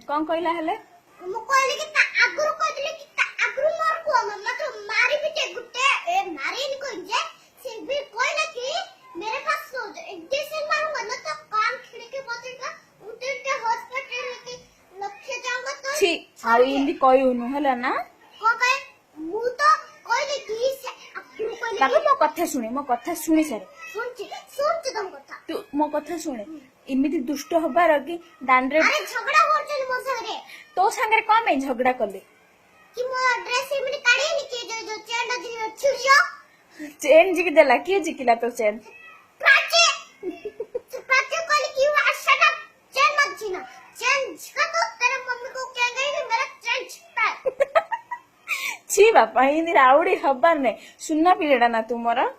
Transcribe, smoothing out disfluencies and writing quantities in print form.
कौन कहला हेले मु कहली कि ता आगुरु कहली कि ता आगुरु मोर को मतलब मारी भी के गुटे ए मारी नहीं कोई जे से भी कहला कि मेरे पास इंजेक्शन मारूंगा ना तो कान खिड़की बचेगा उठे के हॉस्पिटल लेके लक्ष्य जाऊंगा तो छी आउ इंदी कहूनु हला ना को कहे मु तो कहली कि से आगुरु कहली ताको मो कथा सुनी सारे सुन तुम कथा तू मो कथा शुणे इमिति दुष्ट हबार कि दांडरे अरे झगड़ा होचली मो संगे तो संगे कौन में झगड़ा कले कि मो ड्रेस में काढी नि के जो चेन दी छिड़ियो चेन जी के देला के जिकिला तो चेन प्राची प्राची कहली कि आशा का चेन मत छीना चेन छिका तो तेरे मम्मी को कह गई कि मेरा चेन छिपा है छी बापा इंदी राउडी हबार ने सुनना पिलेडा ना तुमरा